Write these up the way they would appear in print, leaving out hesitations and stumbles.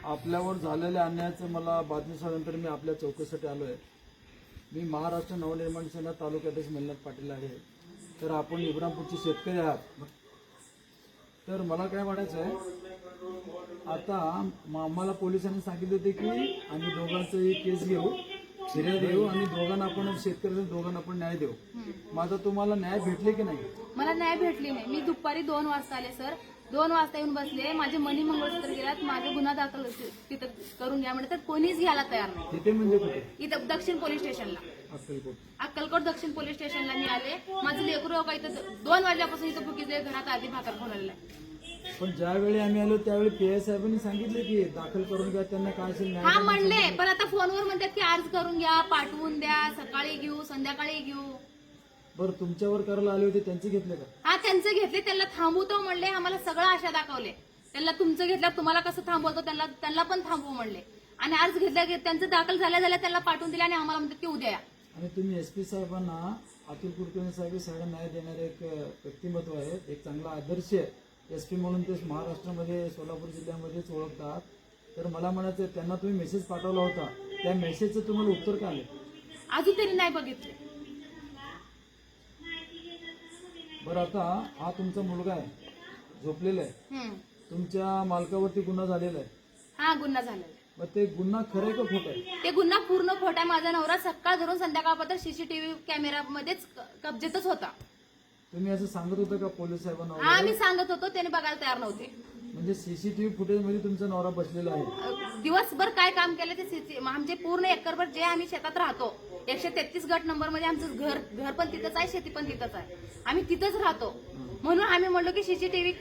आपल्यावर झालेल्या अन्यायाचं मला बातमी झाल्यानंतर मी आपल्या चौकशीसाठी आलो आहे. मी महाराष्ट्र नवनिर्माण सेना तालुकाध्यक्ष मल्हार पाटील आहे. तर आपण इब्राहिमपूरचे शेतकरी आहात. तर मला काय म्हणायचं आहे, आता आम्हाला पोलिसांनी सांगितले होते की आम्ही दोघांचं एक केस घेऊ, फिर्याद देऊ आणि दोघांना आपण शेतकऱ्यांना दोघांना आपण न्याय देऊ. माझा तुम्हाला न्याय भेटले की नाही? मला न्याय भेटली नाही. मी दुपारी 2 वाजता आले सर. 2 वाजता येऊन बसले. माझे मनी मंगळसूत्र गेलात. माझे गुन्हा दाखल तिथं करून घ्या म्हणजे तर कोणीच घ्यायला तयार नाही. तिथे म्हणजे कुठे? इथं दक्षिण पोलीस स्टेशनला, अक्कलकोट दक्षिण पोलीस स्टेशनला मी आले. माझं लेकरू का इथं 2 वाजल्यापासून इथं भुकीचे घरात आधी भाकर खोललेला आहे. पण ज्यावेळी आम्ही आलो त्यावेळी पीआय साहेबांनी सांगितले की दाखल करून घ्या, त्यांना काय असेल न्याय. हा म्हणले, पण आता फोनवर म्हणतात की अर्ज करून घ्या, पाठवून द्या, सकाळी घेऊ संध्याकाळी घेऊ. बरं, तुमच्यावर करायला आले होते त्यांचे घेतले का? हा त्यांचं घेतले. त्यांना थांबवतो म्हणले. आम्हाला सगळं आशा दाखवले. त्यांना तुमचं घेतलं तुम्हाला कसं थांबवतो त्यांना पण थांबवू म्हणले. आणि अर्ज घेतल्या त्यांचं दाखल झाल्या त्यांना पाठवून दिले आणि आम्हाला म्हणतात की उद्या या. आणि तुम्ही एसपी साहेबांना, अतुल कुलकर्णी साहेब सगळ्यांना न्याय देणारे एक व्यक्तिमत्व आहे, एक चांगला आदर्श एसपी म्हणून ते महाराष्ट्रामध्ये सोलापूर जिल्ह्यामध्येच ओळखतात. तर मला म्हणायचं, त्यांना तुम्ही मेसेज पाठवला होता, त्या मेसेजचं तुम्हाला उत्तर का आले? अजून तरी नाही बघितले. बरं, आता हा तुमचा मुलगा आहे, झोपलेला आहे, तुमच्या मालकावरती गुन्हा झालेला आहे. हा गुन्हा झालेला. मग ते गुन्हा खरं आहे का खोटं आहे? ते गुन्हा पूर्ण खोटा आहे. माझा नवरा सकाळ धरून संध्याकाळपर्यंत सीसीटीव्ही कॅमेरामध्येच कब्जेतच होता. तुम्ही असं सांगत होतं का पोलीस साहेबांना? हा मी सांगत होतो, त्याने बघायला तयार नव्हते. म्हणजे सीसीटीव्ही फुटेज मध्ये तुमचा नवरा बसलेला आहे. दिवसभर काय काम केलं ते आमचे पूर्ण एकरभर जे आम्ही शेतात राहतो, 133 गट नंबर मध्ये आमचं घर पण तिथंच आहे, शेती पण तिथंच आहे. आम्ही तिथंच राहतो. म्हणून आम्ही म्हणलो की सीसीटीव्ही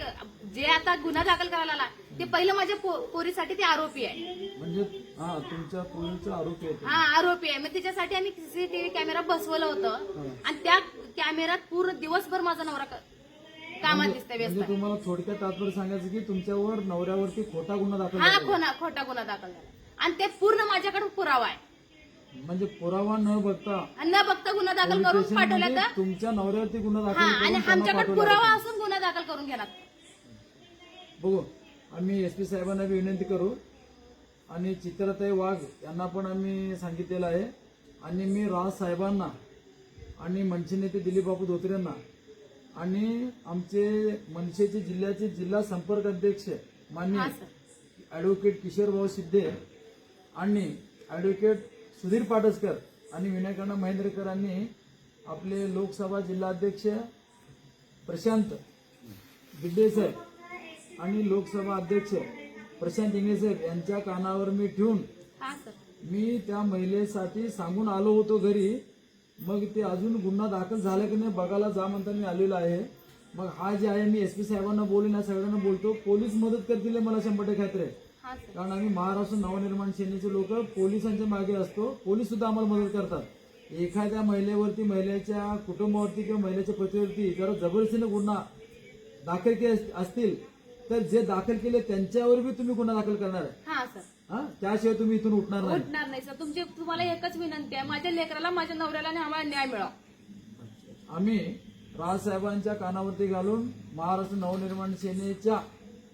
जे आता गुन्हा दाखल करायला आला ते पहिलं माझ्या पोरीसाठी ते आरोपी आहे. म्हणजे हा तुमच्या पोरीचा आरोपी आहे. हा आरोपी आहे. मग त्याच्यासाठी आम्ही सीसीटीव्ही कॅमेरा बसवलं होतं आणि त्या कॅमेऱ्यात पूर्ण दिवसभर माझा नवरा कामात दिसतोय, व्यस्त म्हणजे आहे. तुम्हाला थोडक्यात तात्पर्य सांगायचं की तुमच्यावर नवऱ्यावरती खोटा गुन्हा दाखल हा झाला. खोटा गुन्हा दाखल झाला आणि ते पूर्ण माझ्याकडे पुरावा आहे. म्हणजे पुरावा न बघता न बघता गुन्हा दाखल करून पाठवला तर तुमच्या नवऱ्यावरती गुन्हा दाखल हा, करून आणि त्यांना आमच्याकडे पाठवला पुरावा होता. असून गुन्हा दाखल करून घेणार. बघू, आम्ही एसपी साहेबांना विनंती करू आणि चित्रताई वाघ यांना पण आम्ही सांगितलेलं आहे. आणि मी राज साहेबांना आणि मनसे नेते दिलीप बापू धोत्रेंना आणि आमचे मनसेचे जिल्ह्याचे जिल्हा संपर्क अध्यक्ष माननीय ॲडव्होकेट किशोरभाऊ सिद्धे आणि ॲडव्होकेट सुधीर पाटसकर आणि विनायकांना महेंद्रकरांनी आपले लोकसभा जिल्हाध्यक्ष प्रशांत बिड्डे साहेब आणि लोकसभा अध्यक्ष प्रशांत इंगळे साहेब यांच्या कानावर मी ठेवून मी त्या महिलेसाठी सांगून आलो होतो घरी. मग ते अजून गुन्हा दाखल झाला की नाही बघायला जा म्हणता मी आलेलो आहे. मग हा जे आहे मी एसपी साहेबांना बोलून या सगळ्यांना बोलतो. पोलीस मदत करतील मला 100% खात्री आहे. कारण आम्ही महाराष्ट्र नवनिर्माण सेनेचे लोक पोलिसांच्या मागे असतो. पोलीस सुद्धा आम्हाला मदत करतात. एखाद्या महिलेवरती, महिलेच्या कुटुंबावरती किंवा महिलेच्या पतीवरती जर जबरदस्तीने गुन्हा दाखल केले असतील तर जे दाखल केले त्यांच्यावर बी तुम्ही गुन्हा दाखल करणार आहे. त्याशिवाय तुम्ही इथून उठणार नाही सर. तुम्हाला एकच विनंती आहे, माझ्या लेकराला, माझ्या नवऱ्याला आणि आम्हाला न्याय मिळावा. आम्ही राजसाहेबांच्या कानावरती घालून महाराष्ट्र नवनिर्माण सेनेच्या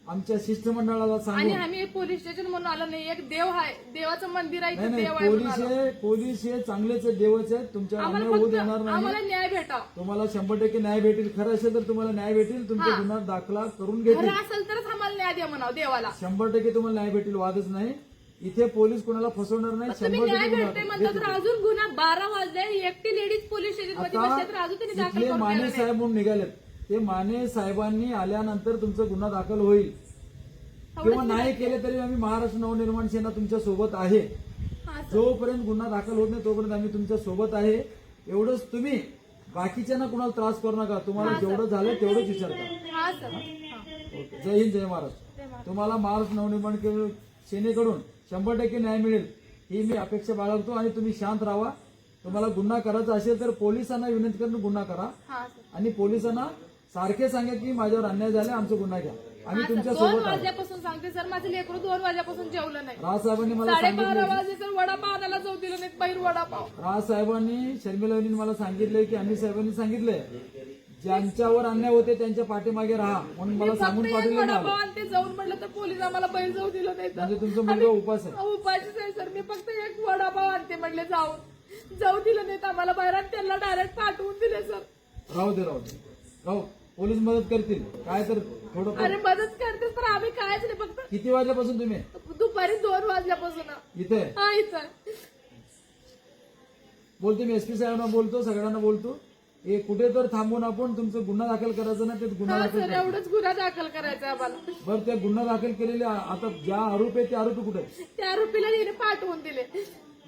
आमच्या शिष्टमंडळाला आणि सांगू. आम्ही पोलीस स्टेशन म्हणून आलो नाही. एक देव आहे, देवाचं मंदिर आहे, नाही, देव आहे. पोलीस हे चांगलेच आहेत, देवच आहेत. तुमच्या अन्याय होऊ देणार नाही. आम्हाला न्याय भेटावा. तुम्हाला 100% न्याय भेटेल. खरं असेल तर तुम्हाला न्याय भेटेल. तुमचा गुन्हा दाखला करून घेतील. खरं असेल तरच आम्हाला न्याय द्या म्हणावं देवाला. 100% तुम्हाला न्याय भेटेल, वादच नाही. इथे पोलीस कोणाला फसवणार नाही. तुम्ही न्याय भेटते म्हणतात तर अजून गुन्हा 12 वाजले, एकटी लेडीज पोलीस स्टेशन मध्ये बसले तर अजून त्यांनी दाखल इथले करून माने द्यायला साहेब म्हणून निघालेत. ते माने साहेबांनी आल्यानंतर तुमचा गुन्हा दाखल होईल किंवा नाही केले तरी आम्ही महाराष्ट्र नवनिर्माण सेना तुमच्या सोबत आहे. जोपर्यंत गुन्हा दाखल होत नाही तोपर्यंत आम्ही तुमच्या सोबत आहे. एवढंच तुम्ही बाकीच्यांना कुणाला त्रास करू नका. तुम्हाला जेवढं झालं तेवढंच विचार करा. ओके. जय हिंद, जय महाराष्ट्र. तुम्हाला महाराष्ट्र नवनिर्माण सेनेकडून 100% न्याय मिळेल ही मी अपेक्षा बाळगतो. आणि तुम्ही शांत राहा. तुम्हाला गुन्हा करायचा असेल तर पोलिसांना विनंती करून गुन्हा करा आणि पोलिसांना सारखे सांगा की माझ्यावर अन्याय झाला, आमचा गुन्हा घ्या. आम्ही तुमच्या 2 सोबत वाजल्यापासून सांगते सर, माझं लेकरू 2 वाजल्यापासून जेवलं नाही. राजसाहेबांनी मला 12:30 वाजले सर, वडापाव आणायला जाऊ दिलं नाही. बाहेर वडापाव. राजसाहेबांनी, शर्मिला वहिनी मला सांगितले की अनिल साहेबांनी सांगितले ज्यांच्यावर अन्याय होते त्यांच्या पाठीमागे राहा म्हणून मला सांगून फक्त एक पाठवलं वडापाव नाही आणि ते जाऊन म्हटलं तर पोलीस आम्हाला बैल जाऊ दिलं नाही म्हणजे तर तुमचा मुलगा उपास आहे. उपाशीच आहे सर. मी फक्त एक वडापाव आणते म्हटले जाऊ दिलं नाहीत आम्हाला बाहेर आणि त्यांना डायरेक्ट पाठवून दिले सर. राहू दे पोलीस मदत करतील काय तर थोडं अरे मदत करते पण आम्ही कायच नाही. फक्त किती वाजल्यापासून तुम्ही दुपारी 2 वाजल्यापासून इथे हा इथं बोलतो मी एसपी साहेबांना बोलतो सगळ्यांना बोलतो हे कुठे तर थांबून आपण तुमचं गुन्हा दाखल करायचा ना ते गुन्हा हा दाखल सर करा. एवढंच गुन्हा दाखल करायचा आम्हाला. बरं ते गुन्हा दाखल केलेले आता ज्या आरोपी आहेत ते आरोपी कुठे आहेत? त्या आरोपीला तिने पाठवून दिले.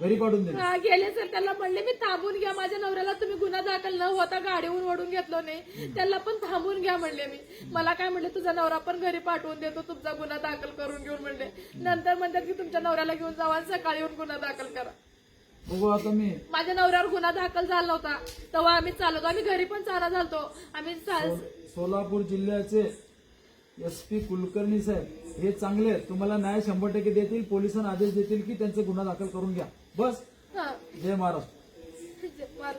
घरी पाठवून दिले. हा गेले सर. त्याला म्हणले मी थांबून घ्या माझ्या नवऱ्याला तुम्ही गुन्हा दाखल न होता गाडीहून ओढून घेतलो नाही त्याला पण थांबून घ्या म्हणले. मी मला काय म्हणले तुझा नवरा पण घरी पाठवून देतो तुमचा गुन्हा दाखल करून घेऊन म्हणले. नंतर म्हणतात की तुमच्या नवऱ्याला घेऊन जावा आणि सकाळी येऊन गुन्हा दाखल करा. बघू आता मी माझ्या नवऱ्यावर गुन्हा दाखल झाला होता तेव्हा आम्ही चालवतो. आम्ही घरी पण चाला झालतो आम्ही सोलापूर जिल्ह्याचे एसपी कुलकर्णी साहेब हे चांगले आहेत तुम्हाला न्याय 100% देतील पोलिसांना आदेश देतील की त्यांचा गुन्हा दाखल करून घ्या बस. हा जय महाराष्ट्र. मार